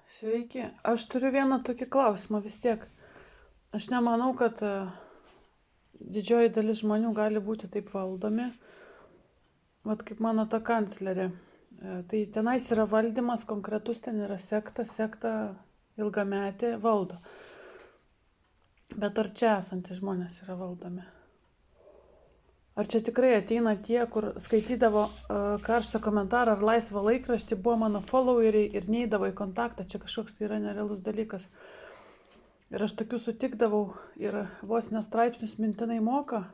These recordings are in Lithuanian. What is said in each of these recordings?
Sveiki. Aš turiu vieną tokį klausimą vis tiek. Aš nemanau, kad didžioji dalis žmonių gali būti taip valdomi, vat kaip mano ta kanclerė. Tai tenais yra valdymas konkretus, ten yra sekta ilgametė valdo. Bet ar čia esantys žmonės yra valdomi? Ar čia tikrai ateina tie, kur skaitydavo karštą komentarą ar laisvą laikraštį, buvo mano followeriai ir neidavo į kontaktą, čia kažkoks tai yra nerealus dalykas. Ir aš tokių sutikdavau ir vos nestraipsnius mintinai moka,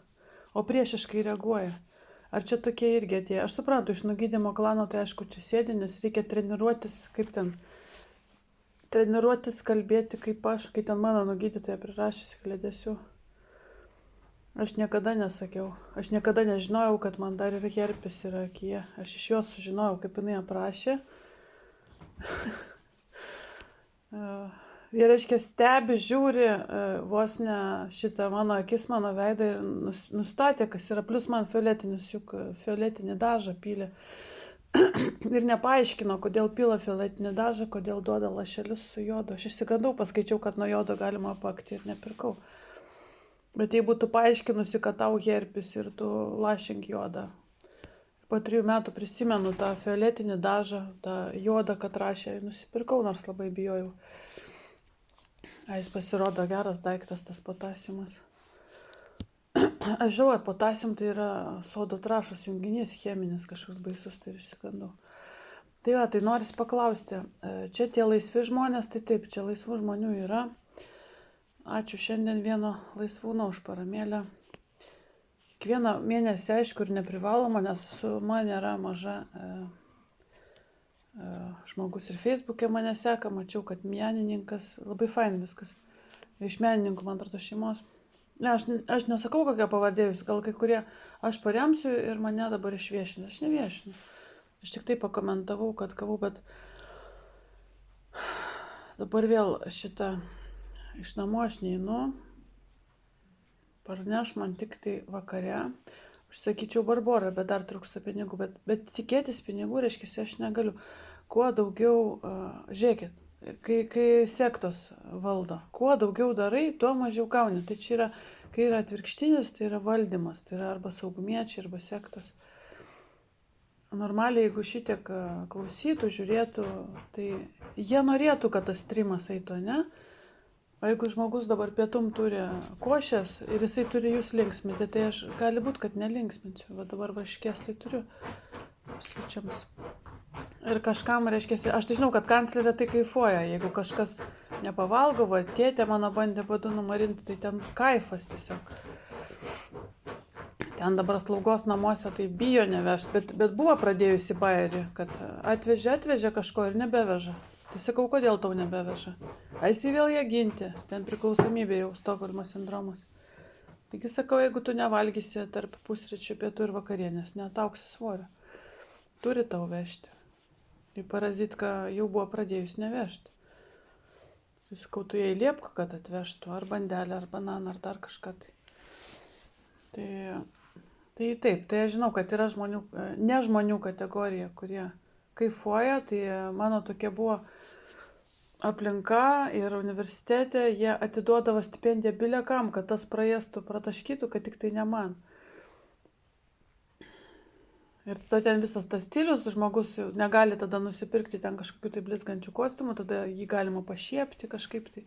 o priešiškai reaguoja. Ar čia tokie irgi atėjo? Aš suprantu, iš nugydymo klano tai aišku čia sėdi, nes reikia treniruotis, kaip ten, treniruotis kalbėti kaip aš, kai ten mano nugydytoja prirašysi klėdesių. Aš niekada nesakiau, aš niekada nežinojau, kad man dar ir herpes yra akyje. Aš iš jos sužinojau, kaip jinai aprašė. Jie, reiškia, stebi, žiūri vos ne šitą mano akis, mano veidą ir nustatė, kas yra. Plus man fioletinis, juk fioletinį dažą pylė. Ir nepaaiškino, kodėl pila fioletinį dažą, kodėl duoda lašelius su jodu. Aš išsigandau, paskaičiau, kad nuo jodo galima apakti ir nepirkau. Bet jei būtų paaiškinusi, kad tau herpes ir tu lašink jodą. Po 3 metų prisimenu tą fioletinį dažą, tą jodą, kad rašė, nusipirkau, nors labai bijojau. Jis pasirodo geras daiktas, tas potasiumas. Aš žinau, kad potasium tai yra sodo trąšos junginys, cheminis, kažkoks baisus, tai išsigandau. Tai va, tai noris paklausti, čia tie laisvi žmonės, tai taip, čia laisvų žmonių yra. Ačiū šiandien vieno laisvūno už paramėlę. Kiekvieną mėnesį, aišku, ir neprivaloma, nes su man yra maža žmogus ir Facebook'e mane seka, mačiau, kad menininkas, labai fain viskas. Iš menininkų, man atrodo, šeimos. Ne, aš nesakau, kokią pavardėjus, gal kai kurie aš paremsiu ir mane dabar išviešinu. Aš neviešinu. Aš tik tai pakomentavau, kad gavau, bet dabar vėl šitą iš namų aš neinu, parneš man tik tai vakare. Užsakyčiau Barborą, bet dar trūksta pinigų, bet tikėtis pinigų, reiškia, aš negaliu. Kuo daugiau, žiūrėkit, kai sektos valdo, kuo daugiau darai, tuo mažiau gauni. Tai čia yra, kai yra atvirkštinis, tai yra valdymas, tai yra arba saugumiečiai, arba sektos. Normaliai, jeigu šitiek klausytų, žiūrėtų, tai jie norėtų, kad tas streamas eitų, ne? O jeigu žmogus dabar pietum turi košės ir jisai turi jūs linksminti, tai aš gali būti, kad nelinksminsiu. Va dabar vaškės tai turiu pusryčiams. Ir kažkam, reiškia, aš tai žinau, kad kanclerė tai kaifuoja. Jeigu kažkas nepavalgo, va tėtė mano bandė badu numarinti, tai ten kaifas tiesiog. Ten dabar slaugos namuose tai bijo nevežti, bet buvo pradėjusi bajerį, kad atvežė kažko ir nebeveža. Tai sakau, kodėl tau nebeveža? Eisi vėl ją ginti, ten priklausomybė jau, Stokholmo sindromas. Taigi sakau, jeigu tu nevalgysi tarp pusryčių, pietų ir vakarienės, netauksi svorio. Turi tau vežti. Tai parazitka jau buvo pradėjus nevežti. Tai sakau, tu jai liepk, kad atvežtų ar bandelę, ar bananą, ar dar kažką. Tai taip, tai aš žinau, kad yra žmonių, ne žmonių kategorija, kurie kaifuoja, tai mano tokia buvo aplinka ir universitete, jie atiduodavo stipendiją bilekam, kad tas praėstų, prataškytų, kad tik tai ne man. Ir tada ten visas tas stilius, žmogus negali tada nusipirkti ten kažkokių tai blizgančių kostiumų, tada jį galima pašiepti kažkaip tai.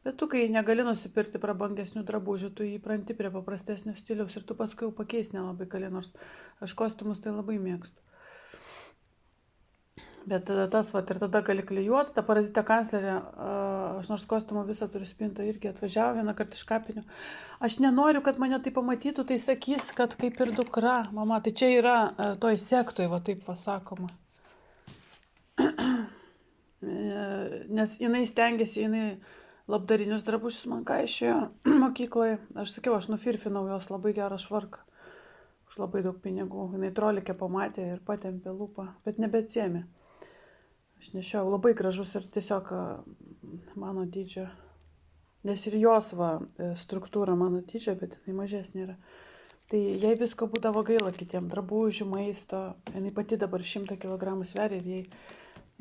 Bet tu, kai negali nusipirkti prabangesnių drabužių, tu įpranti prie paprastesnio stiliaus ir tu paskui jau pakeis nelabai gali, nors aš kostiumus tai labai mėgstu. Bet tada tas, va, ir tada gali klijuoti, ta parazitė kanclerė, aš nors kostiumą visą turiu spintą, irgi atvažiavo vieną kartą iš kapinių. Aš nenoriu, kad mane tai pamatytų, tai sakys, kad kaip ir dukra, mama, tai čia yra toj sektoj, va taip va sakoma. Nes jinai stengiasi, jinai labdarinius drabužius man kaišiojo mokykloje. Aš sakiau, aš nufirfinau jos labai gerą švarką. Už labai daug pinigų. Jinai trolikė pamatė ir patempė lūpą, bet nebeatsiėmė. Aš nešiau labai gražus ir tiesiog mano dydžio. Nes ir jos va, struktūra mano dydžio, bet jinai mažesnė yra. Tai jai visko būdavo gaila kitiem, drabužių, maisto. Jinai pati dabar 100 kg sveria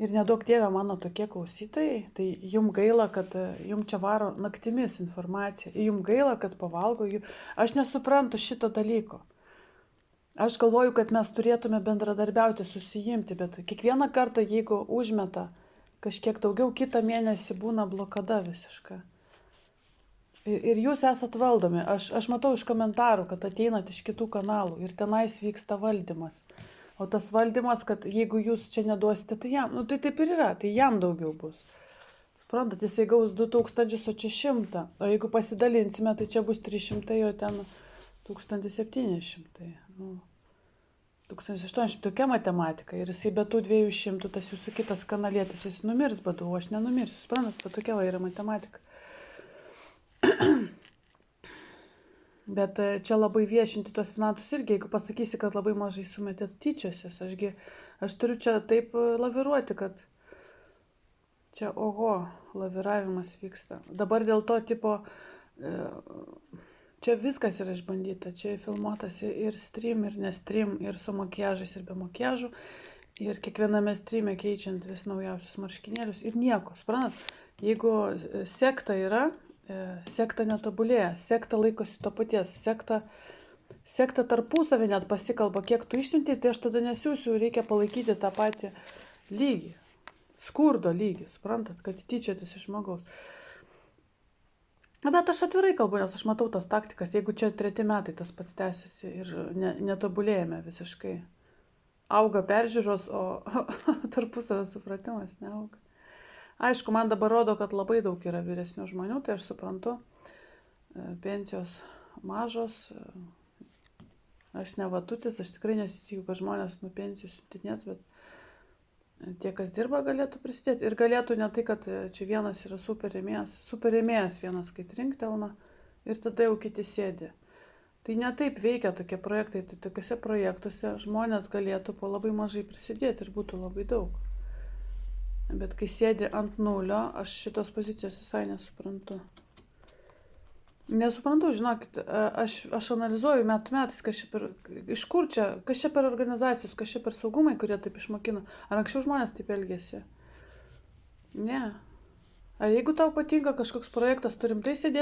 ir Ir nedaug dievė mano tokie klausytojai, tai jum gaila, kad jum čia varo naktimis informacija. Jum gaila, kad pavalgo jų. Aš nesuprantu šito dalyko. Aš galvoju, kad mes turėtume bendradarbiauti, susijimti, bet kiekvieną kartą, jeigu užmeta kažkiek daugiau, kitą mėnesį būna blokada visiška. Ir jūs esat valdomi. Aš matau iš komentarų, kad ateinat iš kitų kanalų ir tenais vyksta valdymas. O tas valdymas, kad jeigu jūs čia neduosite, tai jam, tai taip ir yra, tai jam daugiau bus. Suprantat, jisai gaus 2000, o čia 100. O jeigu pasidalinsime, tai čia bus 300, o ten 1700. 1800, tokia matematika. Ir jisai be tų 200, tas jūsų kitas kanalietis, jis numirs badu, o aš nenumirsiu. Suprantat, bet tokia yra matematika. Bet čia labai viešinti tos finansus irgi, jeigu pasakysi, kad labai mažai sumetėt, tyčiosios. Aš turiu čia taip laviruoti, kad čia laviravimas vyksta. Dabar dėl to tipo, čia viskas yra išbandyta, čia filmuotas ir stream, ir nestream, ir su makiažais, ir be makiažų, ir kiekviename streame keičiant vis naujausius marškinėlius ir nieko, suprantat, jeigu sekta yra, sekta netobulėja, sekta laikosi to paties, sekta tarpusavį net pasikalba, kiek tu išsiuntei, tai aš tada nesiųsiu, reikia palaikyti tą patį lygį, skurdo lygį, suprantat, kad tyčiotis iš žmogaus. Bet aš atvirai kalbu, nes aš matau tas taktikas, jeigu čia 3 metai tas pats tęsiasi ir netobulėjame visiškai. Auga peržiūros, o tarpusavio supratimas neauga. Aišku, man dabar rodo, kad labai daug yra vyresnių žmonių, tai aš suprantu, pensijos mažos, aš ne vatutis, aš tikrai nesitikiu, kad žmonės nuo pensijų siuntinės, bet tie, kas dirba, galėtų prisidėti. Ir galėtų ne tai, kad čia vienas yra super rėmėjas vienas, kai trinktelna, ir tada jau kiti sėdi. Tai ne taip veikia tokie projektai, tai tokiuose projektuose žmonės galėtų po labai mažai prisidėti ir būtų labai daug. Bet kai sėdi ant nulio, aš šitos pozicijos visai nesuprantu. Nesuprantu, žinokit, aš analizuoju metais, iš kur čia, kas čia per organizacijos, kas čia per saugumai, kurie taip išmokino. Ar anksčiau žmonės taip elgėsi? Ne. Ar jeigu tau patinka kažkoks projektas, turim tai sėdėti